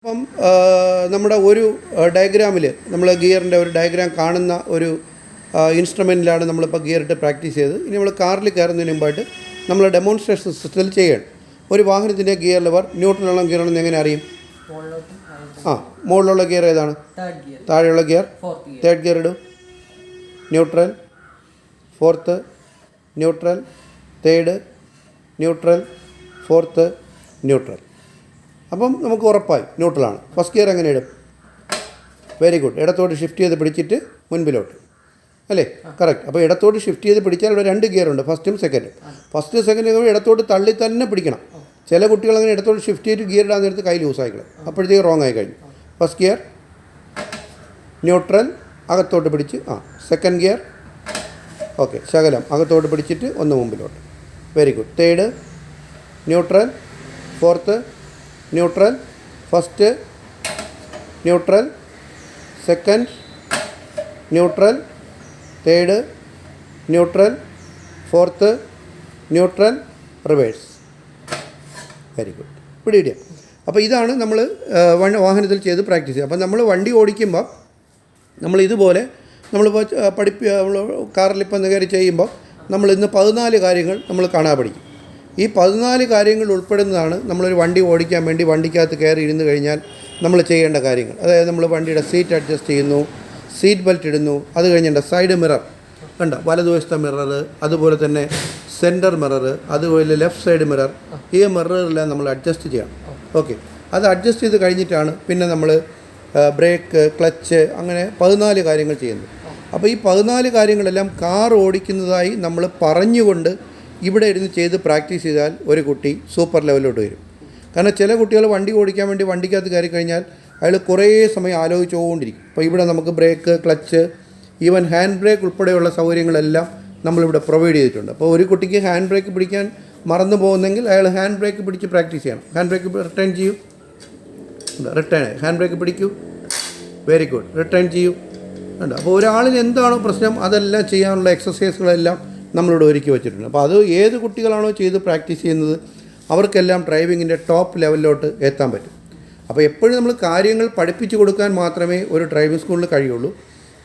അപ്പം നമ്മുടെ ഒരു ഡയഗ്രാമിൽ നമ്മൾ ഗിയറിൻ്റെ ഒരു ഡയഗ്രാം കാണുന്ന ഒരു ഇൻസ്ട്രുമെൻറ്റിലാണ് നമ്മളിപ്പോൾ ഗിയർ ഇട്ട് പ്രാക്ടീസ് ചെയ്തത്. ഇനി നമ്മൾ കാറിൽ കയറുന്നതിന് മുമ്പായിട്ട് നമ്മൾ ഡെമോൺസ്ട്രേഷൻ സിസ്റ്റത്തിൽ ചെയ്യണം. ഒരു വാഹനത്തിൻ്റെ ഗിയർ ലിവർ ന്യൂട്രലുള്ള ഗിയറാണെന്ന് എങ്ങനെ അറിയും? മുകളിലുള്ള ഗിയർ ഏതാണ്? താഴെയുള്ള ഗിയർ തേർഡ് ഗിയർ ഇടും. Neutral, fourth, neutral, third, neutral, fourth, neutral. അപ്പം നമുക്ക് ഉറപ്പായി ന്യൂട്രലാണ്. ഫസ്റ്റ് ഗിയർ എങ്ങനെ ഇടും? Very good. ഇടത്തോട്ട് ഷിഫ്റ്റ് ചെയ്ത് പിടിച്ചിട്ട് മുൻപിലോട്ട്, അല്ലേ? കറക്റ്റ്. അപ്പോൾ ഇടത്തോട്ട് ഷിഫ്റ്റ് ചെയ്ത് പിടിച്ചാൽ ഇവിടെ രണ്ട് ഗിയറുണ്ട്, ഫസ്റ്റും സെക്കൻഡും. ഫസ്റ്റ് സെക്കൻഡ് ഇടത്തോട്ട് തള്ളി തന്നെ പിടിക്കണം. ചില കുട്ടികൾ അങ്ങനെ ഇടത്തോട്ട് ഷിഫ്റ്റ് ചെയ്തിട്ട് ഗിയർ ഇടാൻ നേരത്ത് കൈ ലൂസായിക്കളെ, അപ്പോഴത്തേക്ക് റോങ് ആയി കഴിഞ്ഞു. ഫസ്റ്റ് ഗിയർ ന്യൂട്രൽ, അകത്തോട്ട് പിടിച്ച് സെക്കൻഡ് ഗിയർ ഓക്കെ, ശകലം അകത്തോട്ട് പിടിച്ചിട്ട് ഒന്ന് മുമ്പിലോട്ട്. Very good. Third neutral, fourth neutral, first neutral, second neutral, third neutral, fourth neutral, reverse. Very good. പിടിയിടുക. അപ്പോൾ ഇതാണ് നമ്മൾ വാഹനത്തിൽ ചെയ്ത് പ്രാക്ടീസ് ചെയ്യുക. അപ്പോൾ നമ്മൾ വണ്ടി ഓടിക്കുമ്പോൾ നമ്മൾ ഇതുപോലെ നമ്മളിപ്പോൾ കാറിലിപ്പോൾ കയറി ചെയ്യുമ്പോൾ നമ്മൾ ഇന്ന് 14 കാര്യങ്ങൾ നമ്മൾ കാണാൻ പഠിക്കും. ഈ 14 കാര്യങ്ങൾ ഉൾപ്പെടുന്നതാണ് നമ്മളൊരു വണ്ടി ഓടിക്കാൻ വേണ്ടി വണ്ടിക്കകത്ത് കയറി ഇരുന്ന് കഴിഞ്ഞാൽ നമ്മൾ ചെയ്യേണ്ട കാര്യങ്ങൾ. അതായത് നമ്മൾ വണ്ടിയുടെ സീറ്റ് അഡ്ജസ്റ്റ് ചെയ്യുന്നു, സീറ്റ് ബെൽറ്റ് ഇടുന്നു, അത് കഴിഞ്ഞിട്ട് സൈഡ് മിറർ കണ്ട, വലതുവശത്തെ മിറർ, അതുപോലെ തന്നെ സെൻറ്റർ മിറർ, അതുപോലെ ലെഫ്റ്റ് സൈഡ് മിറർ, ഈ മിററെല്ലാം നമ്മൾ അഡ്ജസ്റ്റ് ചെയ്യണം. ഓക്കെ, അത് അഡ്ജസ്റ്റ് ചെയ്ത് കഴിഞ്ഞിട്ടാണ് പിന്നെ നമ്മൾ ബ്രേക്ക്, ക്ലച്ച്, അങ്ങനെ 14 കാര്യങ്ങൾ ചെയ്യുന്നത്. അപ്പോൾ ഈ 14 കാര്യങ്ങളെല്ലാം കാർ ഓടിക്കുന്നതായി നമ്മൾ പറഞ്ഞുകൊണ്ട് ഇവിടെ ഇരുന്ന് ചെയ്ത് പ്രാക്ടീസ് ചെയ്താൽ ഒരു കുട്ടി സൂപ്പർ ലെവലിലോട്ട് വരും. കാരണം ചില കുട്ടികൾ വണ്ടി ഓടിക്കാൻ വേണ്ടി വണ്ടിക്കകത്ത് കയറി കഴിഞ്ഞാൽ അയാൾ കുറേ സമയം ആലോചിച്ചുകൊണ്ടിരിക്കും. അപ്പോൾ ഇവിടെ നമുക്ക് brake, clutch, even hand brake ഉൾപ്പെടെയുള്ള സൗകര്യങ്ങളെല്ലാം നമ്മളിവിടെ പ്രൊവൈഡ് ചെയ്തിട്ടുണ്ട്. അപ്പോൾ ഒരു കുട്ടിക്ക് ഹാൻഡ് ബ്രേക്ക് പിടിക്കാൻ മറന്നു പോകുന്നെങ്കിൽ അയാൾ ഹാൻഡ് ബ്രേക്ക് പിടിച്ച് പ്രാക്ടീസ് ചെയ്യണം. ഹാൻഡ് ബ്രേക്ക് റിട്ടേൺ ചെയ്യൂ, റിട്ടേൺ ഹാൻഡ് ബ്രേക്ക് പിടിക്കൂ, വെരി ഗുഡ്, റിട്ടേൺ ചെയ്യൂ. ഉണ്ട്. അപ്പോൾ ഒരാളിന് എന്താണോ പ്രശ്നം അതെല്ലാം ചെയ്യാനുള്ള എക്സസൈസുകളെല്ലാം നമ്മളിവിടെ ഒരുക്കി വെച്ചിട്ടുണ്ട്. അപ്പോൾ അത് ഏത് കുട്ടികളാണോ ചെയ്ത് പ്രാക്ടീസ് ചെയ്യുന്നത് അവർക്കെല്ലാം ഡ്രൈവിങ്ങിൻ്റെ ടോപ്പ് ലെവലിലോട്ട് എത്താൻ പറ്റും. അപ്പോൾ എപ്പോഴും നമ്മൾ കാര്യങ്ങൾ പഠിപ്പിച്ചു കൊടുക്കാൻ മാത്രമേ ഒരു ഡ്രൈവിംഗ് സ്കൂളിൽ കഴിയുള്ളൂ.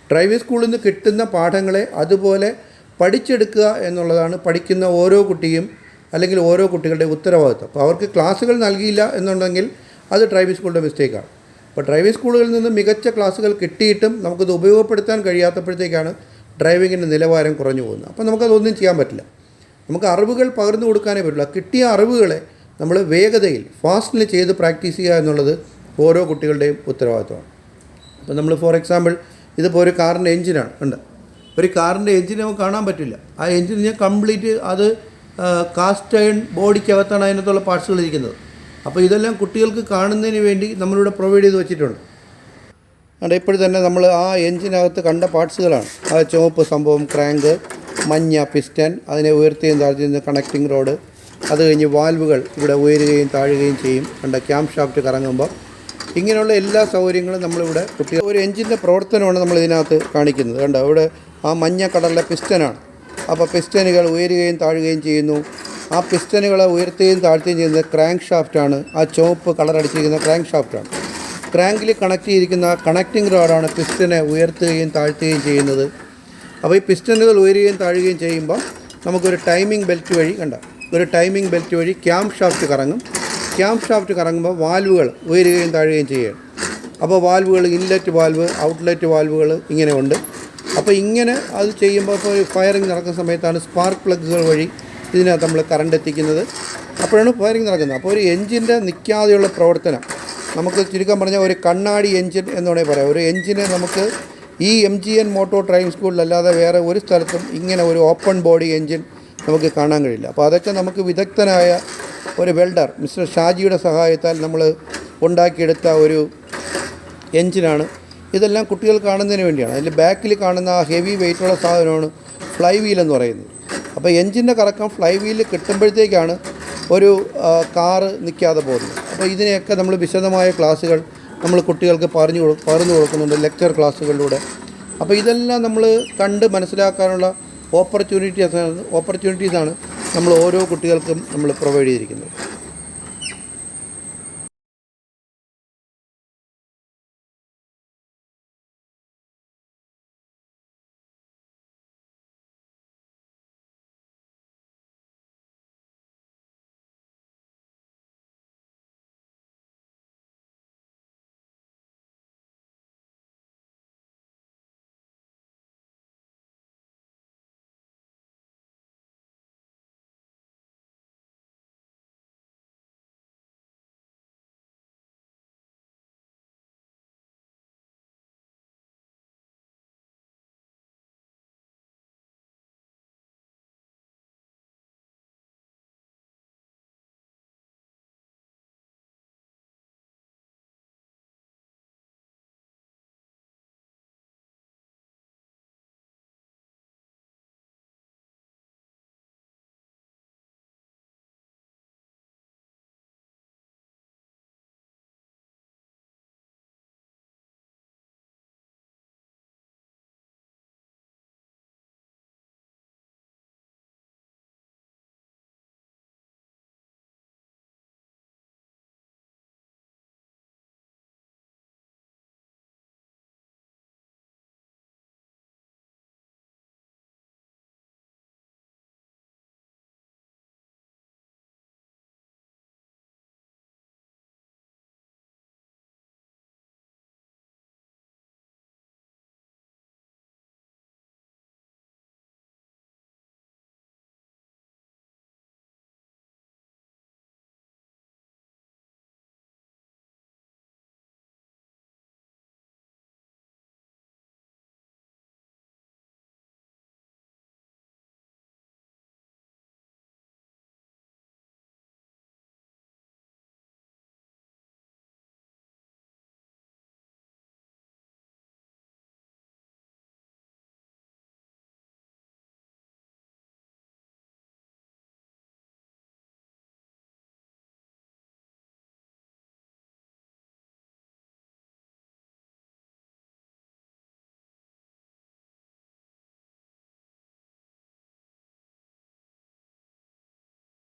ഡ്രൈവിംഗ് സ്കൂളിൽ നിന്ന് കിട്ടുന്ന പാഠങ്ങളെ അതുപോലെ പഠിച്ചെടുക്കുക എന്നുള്ളതാണ് പഠിക്കുന്ന ഓരോ കുട്ടിയും അല്ലെങ്കിൽ ഓരോ കുട്ടികളുടെ ഉത്തരവാദിത്വം. അപ്പോൾ അവർക്ക് ക്ലാസ്സുകൾ നൽകിയില്ല എന്നുണ്ടെങ്കിൽ അത് ഡ്രൈവിംഗ് സ്കൂളിൻ്റെ മിസ്റ്റേക്കാണ്. അപ്പോൾ ഡ്രൈവിംഗ് സ്കൂളുകളിൽ നിന്ന് മികച്ച ക്ലാസ്സുകൾ കിട്ടിയിട്ടും നമുക്കത് ഉപയോഗപ്പെടുത്താൻ കഴിയാത്തപ്പോഴത്തേക്കാണ് ഡ്രൈവിങ്ങിൻ്റെ നിലവാരം കുറഞ്ഞു പോകുന്നത്. അപ്പോൾ നമുക്കതൊന്നും ചെയ്യാൻ പറ്റില്ല. നമുക്ക് അറിവുകൾ പകർന്നു കൊടുക്കാനേ പറ്റില്ല. കിട്ടിയ അറിവുകളെ നമ്മൾ വേഗതയിൽ ഫാസ്റ്റിൽ ചെയ്ത് പ്രാക്ടീസ് ചെയ്യുക എന്നുള്ളത് ഓരോ കുട്ടികളുടെയും ഉത്തരവാദിത്വമാണ്. അപ്പോൾ നമ്മൾ ഫോർ എക്സാമ്പിൾ ഇതിപ്പോൾ ഒരു കാറിൻ്റെ എഞ്ചിനാണ്, ഉണ്ട്. ഒരു കാറിൻ്റെ എഞ്ചിൻ നമുക്ക് കാണാൻ പറ്റില്ല. ആ എഞ്ചിൻ ഞാൻ കംപ്ലീറ്റ് അത് കാസ്റ്റ് അയൺ ബോഡിക്കകത്താണ് അതിനകത്തുള്ള പാർട്സുകൾ ഇരിക്കുന്നത്. അപ്പോൾ ഇതെല്ലാം കുട്ടികൾക്ക് കാണുന്നതിന് വേണ്ടി നമ്മളിവിടെ പ്രൊവൈഡ് ചെയ്ത് വെച്ചിട്ടുണ്ട്. അവിടെ ഇപ്പോഴും തന്നെ നമ്മൾ ആ എഞ്ചിനകത്ത് കണ്ട പാർട്സുകളാണ്. ആ ചുവപ്പ് സംഭവം ക്രാങ്ക്, മഞ്ഞ പിസ്റ്റൻ, അതിനെ ഉയർത്തുകയും താഴ്ത്തുന്ന കണക്റ്റിംഗ് റോഡ്, അത് കഴിഞ്ഞ് വാൽവുകൾ ഇവിടെ ഉയരുകയും താഴുകയും ചെയ്യും. കണ്ട ക്യാം ഷാഫ്റ്റ് കറങ്ങുമ്പോൾ ഇങ്ങനെയുള്ള എല്ലാ സൗകര്യങ്ങളും നമ്മളിവിടെ കുട്ടികൾ ഒരു എഞ്ചിൻ്റെ പ്രവർത്തനമാണ് നമ്മൾ ഇതിനകത്ത് കാണിക്കുന്നത്. കണ്ട ഇവിടെ ആ മഞ്ഞ കളറിലെ പിസ്റ്റനാണ്. അപ്പോൾ പിസ്റ്റനുകൾ ഉയരുകയും താഴുകയും ചെയ്യുന്നു. ആ പിസ്റ്റനുകളെ ഉയർത്തുകയും താഴ്ത്തുകയും ചെയ്യുന്നത് ക്രാങ്ക് ഷാഫ്റ്റാണ്. ആ ചുവപ്പ് കളർ അടിച്ചിരിക്കുന്ന ക്രാങ്ക് ഷാഫ്റ്റാണ്. ക്രാങ്കിൽ കണക്ട് ചെയ്തിരിക്കുന്ന കണക്റ്റിംഗ് റോഡാണ് പിസ്റ്റനെ ഉയർത്തുകയും താഴ്ത്തുകയും ചെയ്യുന്നത്. അപ്പോൾ ഈ പിസ്റ്റനുകൾ ഉയരുകയും താഴുകയും ചെയ്യുമ്പോൾ നമുക്കൊരു ടൈമിംഗ് ബെൽറ്റ് വഴി ഒരു ടൈമിംഗ് ബെൽറ്റ് വഴി ക്യാം ഷാഫ്റ്റ് കറങ്ങും. ക്യാം ഷാഫ്റ്റ് കറങ്ങുമ്പോൾ വാൽവുകൾ ഉയരുകയും താഴുകയും ചെയ്യുകയാണ്. അപ്പോൾ വാൽവുകൾ ഇൻലെറ്റ് വാൽവ്, ഔട്ട്ലെറ്റ് വാൽവുകൾ ഇങ്ങനെ ഉണ്ട്. അപ്പോൾ ഇങ്ങനെ അത് ചെയ്യുമ്പോൾ ഇപ്പോൾ ഫയറിംഗ് നടക്കുന്ന സമയത്താണ് സ്പാർക്ക് പ്ലഗ്സുകൾ വഴി ഇതിനകത്ത് നമ്മൾ കറണ്ട് എത്തിക്കുന്നത്. അപ്പോഴാണ് ഫയറിംഗ് നടക്കുന്നത്. അപ്പോൾ ഒരു എഞ്ചിൻ്റെ നിൽക്കാതെയുള്ള പ്രവർത്തനം നമുക്ക് ചുരുക്കം പറഞ്ഞാൽ ഒരു കണ്ണാടി എഞ്ചിൻ എന്ന് വേണമെങ്കിൽ പറയാം. ഒരു എഞ്ചിനെ നമുക്ക് ഈ MGN മോട്ടോ ഡ്രൈവിംഗ് സ്കൂളിലല്ലാതെ വേറെ ഒരു സ്ഥലത്തും ഇങ്ങനെ ഒരു ഓപ്പൺ ബോഡി എഞ്ചിൻ നമുക്ക് കാണാൻ കഴിയില്ല. അപ്പോൾ അതൊക്കെ നമുക്ക് വിദഗ്ധനായ ഒരു വെൽഡർ മിസ്റ്റർ ഷാജിയുടെ സഹായത്താൽ നമ്മൾ ഉണ്ടാക്കിയെടുത്ത ഒരു എഞ്ചിനാണ്. ഇതെല്ലാം കുട്ടികൾ കാണുന്നതിന് വേണ്ടിയാണ്. അതിൽ ബാക്കിൽ കാണുന്ന ആ ഹെവി വെയിറ്റുള്ള സാധനമാണ് ഫ്ലൈ വീൽ എന്ന് പറയുന്നത്. അപ്പോൾ എഞ്ചിൻ്റെ കറക്കം ഫ്ലൈ വീലിൽ കിട്ടുമ്പോഴത്തേക്കാണ് ഒരു കാറ് നിൽക്കാതെ പോകുന്നത്. അപ്പോൾ ഇതിനെയൊക്കെ നമ്മൾ വിശദമായ ക്ലാസ്സുകൾ നമ്മൾ കുട്ടികൾക്ക് പറഞ്ഞു കൊടുക്കുന്നുണ്ട് ലെക്ചർ ക്ലാസ്സുകളിലൂടെ. അപ്പോൾ ഇതെല്ലാം നമ്മൾ കണ്ട് മനസ്സിലാക്കാനുള്ള ഓപ്പർച്യൂണിറ്റീസാണ് നമ്മൾ ഓരോ കുട്ടികൾക്കും നമ്മൾ പ്രൊവൈഡ് ചെയ്തിരിക്കുന്നത്.